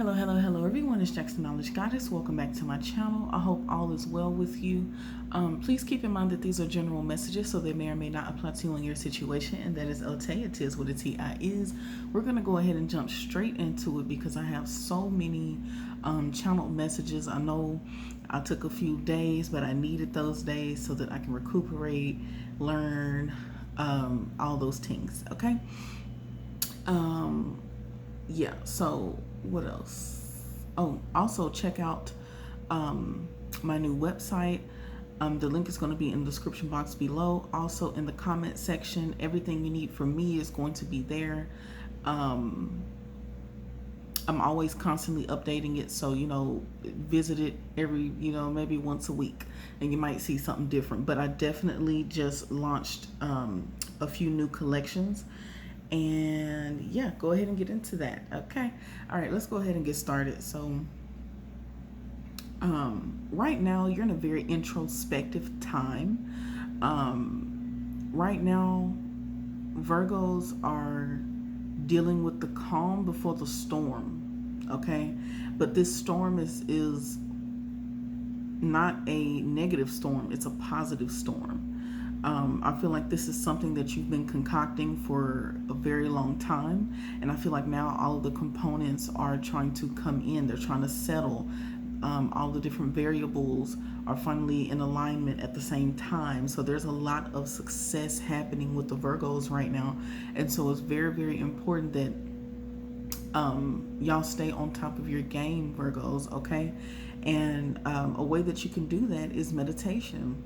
Hello everyone, it's JaxDaGoddess. Welcome back to my channel. I hope all is well with you. Please keep in mind that these are general messages, so they may or may not apply to you in your situation, and that is OT, it is what a TI is. We're going to go ahead and jump straight into it because I have so many channel messages. I know I took a few days, but I needed those days so that I can recuperate, learn, all those things, okay? Yeah, so what else? Oh, also check out my new website. The link is going to be in the description box below. Also in the comment section, everything you need from me is going to be there. I'm always constantly updating it, so visit it every maybe once a week and you might see something different. But I definitely just launched a few new collections, and yeah, go ahead and get into that. Okay, all right, let's go ahead and get started. So right now you're in a very introspective time. Right now Virgos are dealing with the calm before the storm, okay? But this storm is not a negative storm, it's a positive storm. I feel like this is something that you've been concocting for a very long time, and I feel like now all of the components are trying to come in. They're trying to settle. All the different variables are finally in alignment at the same time. So there's a lot of success happening with the Virgos right now, and so it's very, very important that y'all stay on top of your game, Virgos, okay? And a way that you can do that is meditation.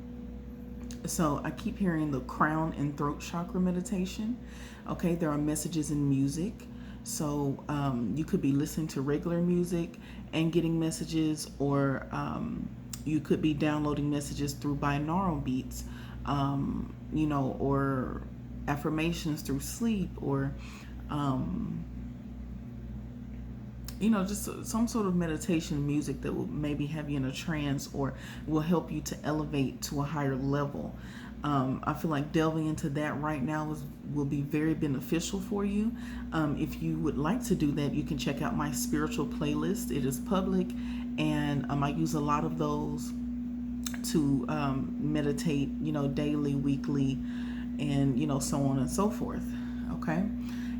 So I keep hearing the crown and throat chakra meditation. Okay, there are messages in music. So you could be listening to regular music and getting messages, or you could be downloading messages through binaural beats, or affirmations through sleep, or just some sort of meditation music that will maybe have you in a trance or will help you to elevate to a higher level. I feel like delving into that right now will be very beneficial for you. If you would like to do that, you can check out my spiritual playlist. It is public, and I use a lot of those to meditate, daily, weekly, and so on and so forth. Okay.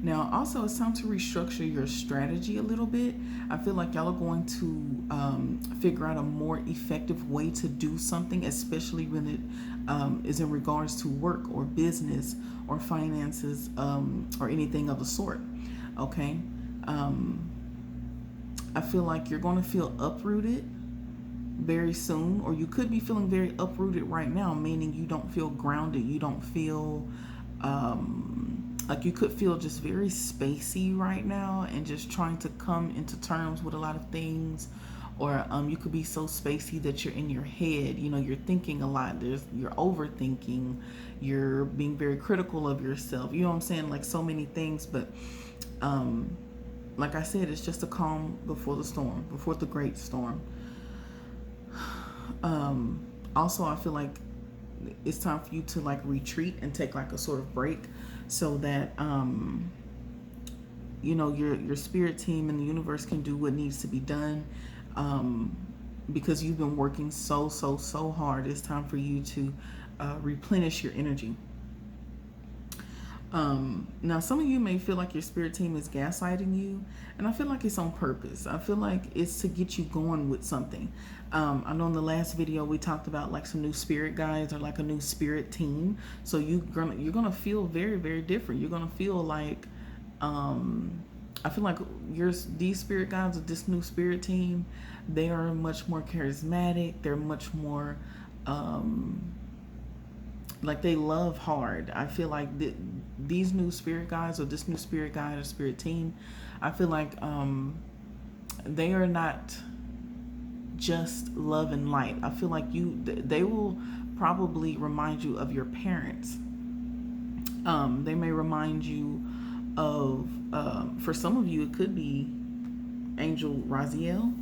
Now, also, it's time to restructure your strategy a little bit. I feel like y'all are going to figure out a more effective way to do something, especially when it is in regards to work or business or finances, or anything of the sort. Okay. I feel like you're going to feel uprooted very soon, or you could be feeling very uprooted right now, meaning you don't feel grounded. You don't feel like you could feel just very spacey right now and just trying to come into terms with a lot of things. Or you could be so spacey that you're in your head, you're thinking a lot. You're overthinking, you're being very critical of yourself. You know what I'm saying? Like so many things. But like I said, it's just a calm before the storm, before the great storm. Also, I feel like it's time for you to like retreat and take like a sort of break, so that your spirit team and the universe can do what needs to be done, because you've been working so hard. It's time for you to replenish your energy. Now, some of you may feel like your spirit team is gaslighting you, and I feel like it's on purpose. I feel like it's to get you going with something. I know in the last video we talked about like some new spirit guides or like a new spirit team. So you're gonna feel very, very different. You're gonna feel like I feel like these spirit guides of this new spirit team, they are much more charismatic. They're much more like they love hard. I feel like these new spirit guides, or this new spirit guide or spirit team, I feel like they are not just love and light. I feel like they will probably remind you of your parents. They may remind you of, for some of you, it could be Angel Raziel.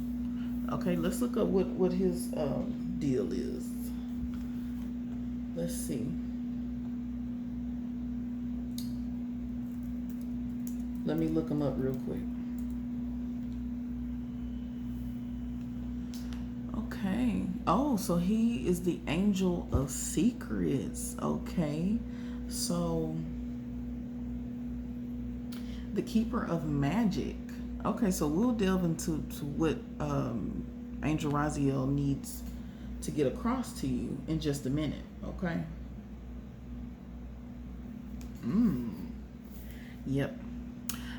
Okay, let's look up what his deal is. Let's see. Let me look him up real quick. Okay. Oh, so he is the angel of secrets. Okay. So the keeper of magic. Okay, so we'll delve into what Angel Raziel needs to get across to you in just a minute. Okay. Yep.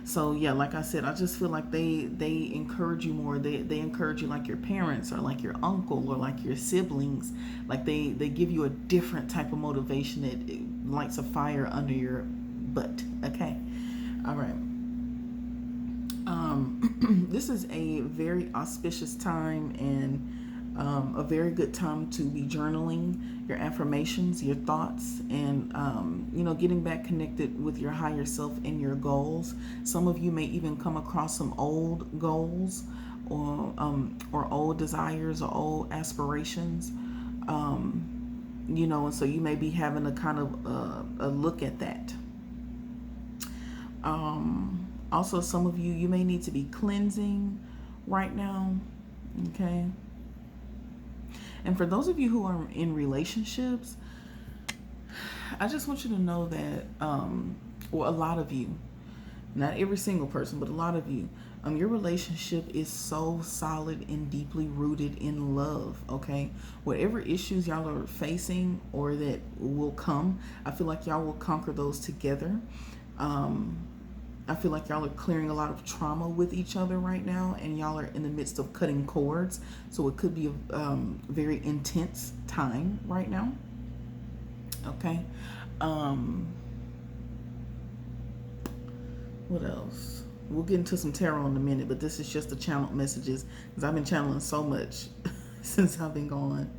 So yeah, like I said, I just feel like they encourage you more. They encourage you like your parents or like your uncle or like your siblings. Like they give you a different type of motivation that it lights a fire under your butt. Okay. All right. This is a very auspicious time and a very good time to be journaling your affirmations, your thoughts, and getting back connected with your higher self and your goals. Some of you may even come across some old goals or old desires or old aspirations. And so you may be having a kind of a look at that. Also, some of you may need to be cleansing right now. Okay. And for those of you who are in relationships, I just want you to know that, a lot of you, not every single person, but a lot of you, your relationship is so solid and deeply rooted in love. Okay. Whatever issues y'all are facing or that will come, I feel like y'all will conquer those together. I feel like y'all are clearing a lot of trauma with each other right now, and y'all are in the midst of cutting cords. So it could be a very intense time right now. Okay. What else? We'll get into some tarot in a minute, but this is just the channeled messages because I've been channeling so much since I've been gone.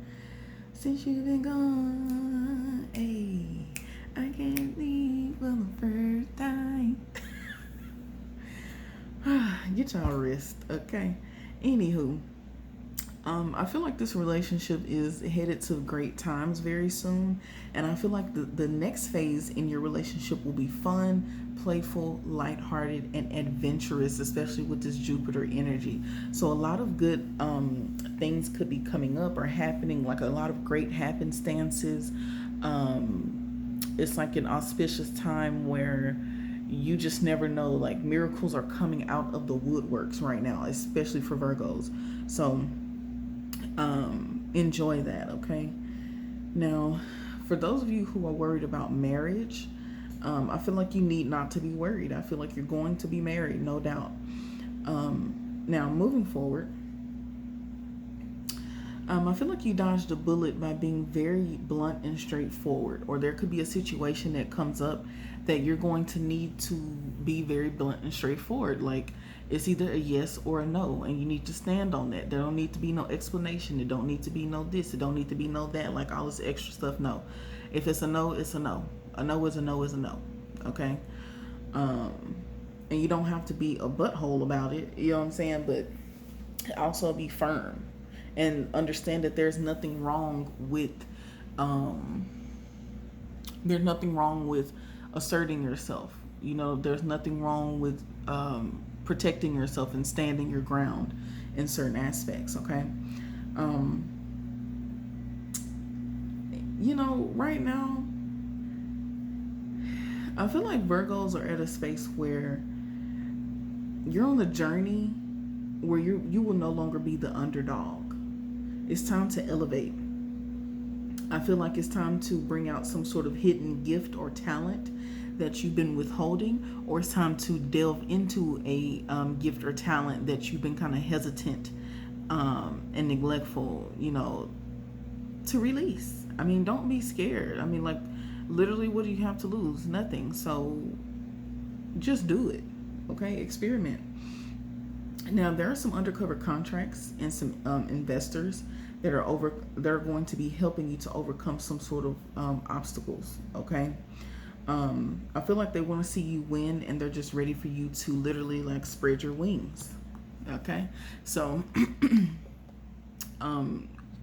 Since you've been gone, hey, I can't leave for the first time. Get y'all rest, okay? Anywho, I feel like this relationship is headed to great times very soon, and I feel like the next phase in your relationship will be fun, playful, lighthearted, and adventurous, especially with this Jupiter energy. So a lot of good things could be coming up or happening, like a lot of great happenstances. It's like an auspicious time where you just never know, like miracles are coming out of the woodworks right now, especially for Virgos. So enjoy that. Okay. Now, for those of you who are worried about marriage, I feel like you need not to be worried. I feel like you're going to be married, no doubt. Now, moving forward, I feel like you dodged a bullet by being very blunt and straightforward, or there could be a situation that comes up that you're going to need to be very blunt and straightforward. Like, it's either a yes or a no, and you need to stand on that. There don't need to be no explanation. It don't need to be no this. It don't need to be no that, like all this extra stuff. No. If it's a no, it's a no. A no is a no is a no. Okay? And you don't have to be a butthole about it. You know what I'm saying? But also be firm. And understand that there's nothing wrong with asserting yourself. There's nothing wrong with protecting yourself and standing your ground in certain aspects. Okay. Right now, I feel like Virgos are at a space where you're on a journey where you will no longer be the underdog. It's time to elevate. I feel like it's time to bring out some sort of hidden gift or talent that you've been withholding, or it's time to delve into a gift or talent that you've been kind of hesitant and neglectful, to release. I mean, don't be scared. I mean, like, literally, what do you have to lose? Nothing. So just do it. Okay? Experiment. Now, there are some undercover contracts and some investors that are going to be helping you to overcome some sort of obstacles. Okay. I feel like they want to see you win, and they're just ready for you to literally like spread your wings. Okay. So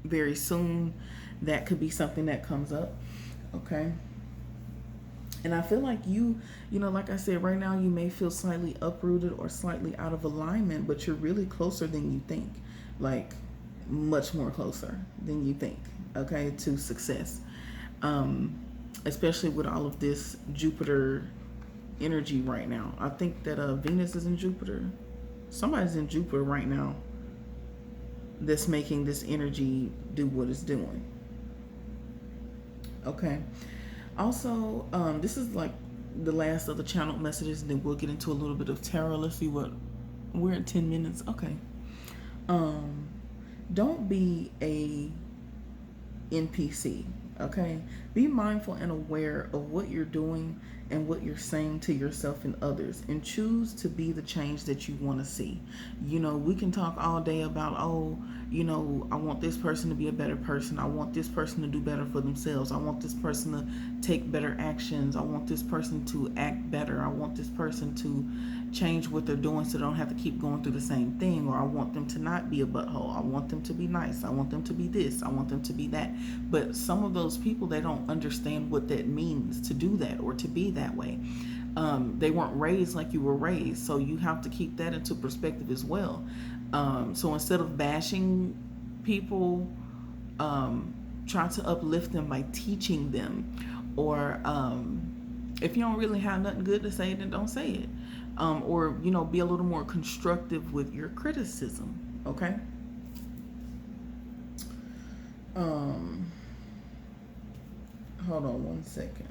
very soon that could be something that comes up. Okay. And I feel like like I said, right now you may feel slightly uprooted or slightly out of alignment, but you're really closer than you think. Like, much more closer than you think, okay, to success. Um, Especially with all of this Jupiter energy right now. I think that Venus is in Jupiter. Somebody's in Jupiter right now that's making this energy do what it's doing. Okay. Also, this is like the last of the channel messages, and then we'll get into a little bit of tarot. Let's see what we're at 10 minutes. Okay. Don't be a NPC, okay? Be mindful and aware of what you're doing and what you're saying to yourself and others, and choose to be the change that you want to see. You know, we can talk all day about, oh, you know, I want this person to be a better person. I want this person to do better for themselves. I want this person to take better actions. I want this person to act better. I want this person to change what they're doing so they don't have to keep going through the same thing. Or I want them to not be a butthole. I want them to be nice. I want them to be this. I want them to be that. But some of those people, they don't understand what that means to do that or to be that way. They weren't raised like you were raised, so you have to keep that into perspective as well. So instead of bashing people, try to uplift them by teaching them. Or if you don't really have nothing good to say, then don't say it. Or, you know, be a little more constructive with your criticism, okay? Hold on one second.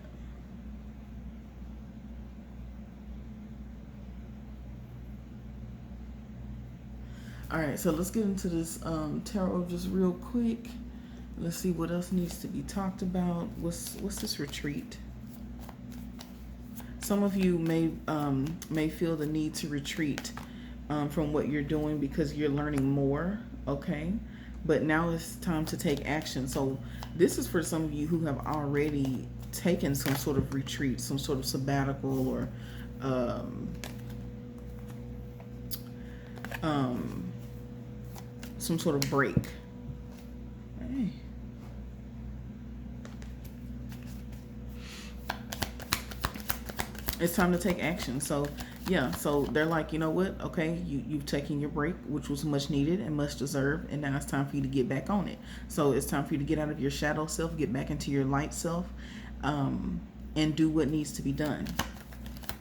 All right, so let's get into this tarot just real quick. Let's see what else needs to be talked about. What's this retreat? Some of you may feel the need to retreat from what you're doing because you're learning more, okay? But now it's time to take action. So this is for some of you who have already taken some sort of retreat, some sort of sabbatical, or some sort of break. Hey. It's time to take action. So yeah, so they're like, you know what, okay, you've taken your break, which was much needed and much deserved, and now it's time for you to get back on it. So it's time for you to get out of your shadow self, get back into your light self, and do what needs to be done.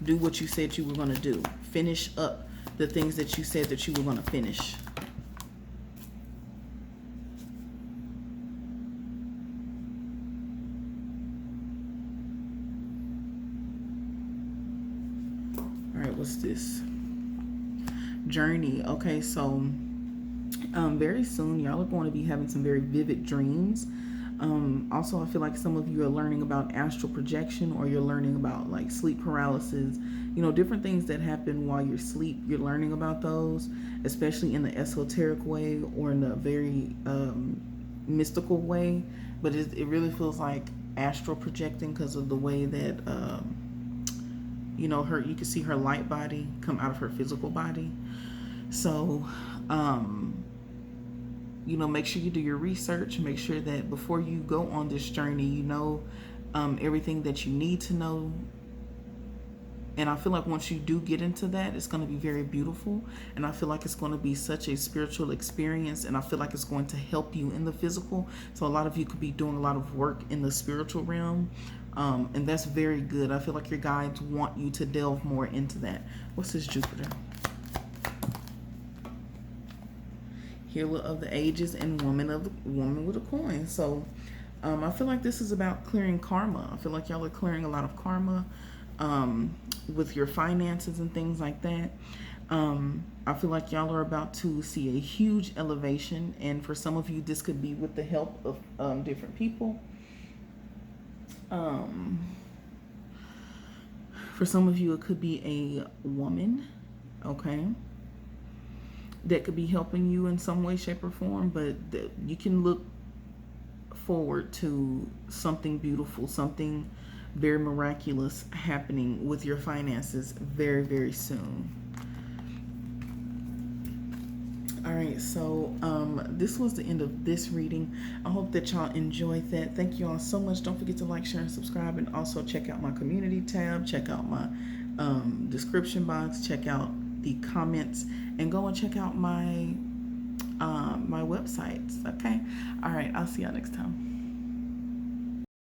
Do what you said you were going to do. Finish up the things that you said that you were going to finish. What's this? Journey. Okay, so very soon y'all are going to be having some very vivid dreams. Also, I feel like some of you are learning about astral projection, or you're learning about like sleep paralysis, you know, different things that happen while you're asleep. You're learning about those, especially in the esoteric way or in the very mystical way. But it really feels like astral projecting because of the way that you know, you can see her light body come out of her physical body. So, you know, make sure you do your research. Make sure that before you go on this journey, you know everything that you need to know. And I feel like once you do get into that, it's going to be very beautiful. And I feel like it's going to be such a spiritual experience. And I feel like it's going to help you in the physical. So a lot of you could be doing a lot of work in the spiritual realm. And that's very good. I feel like your guides want you to delve more into that. What's this Jupiter? Healer of the ages and woman with a coin. So I feel like this is about clearing karma. I feel like y'all are clearing a lot of karma with your finances and things like that. I feel like y'all are about to see a huge elevation, and for some of you this could be with the help of different people. For some of you it could be a woman, okay, that could be helping you in some way, shape, or form. But you can look forward to something beautiful, something very miraculous happening with your finances very, very soon. All right, so this was the end of this reading. I hope that y'all enjoyed that. Thank you all so much. Don't forget to like, share, and subscribe, and also check out my community tab, check out my description box, check out the comments, and go and check out my my website. websites. Okay. All right. I'll see y'all next time.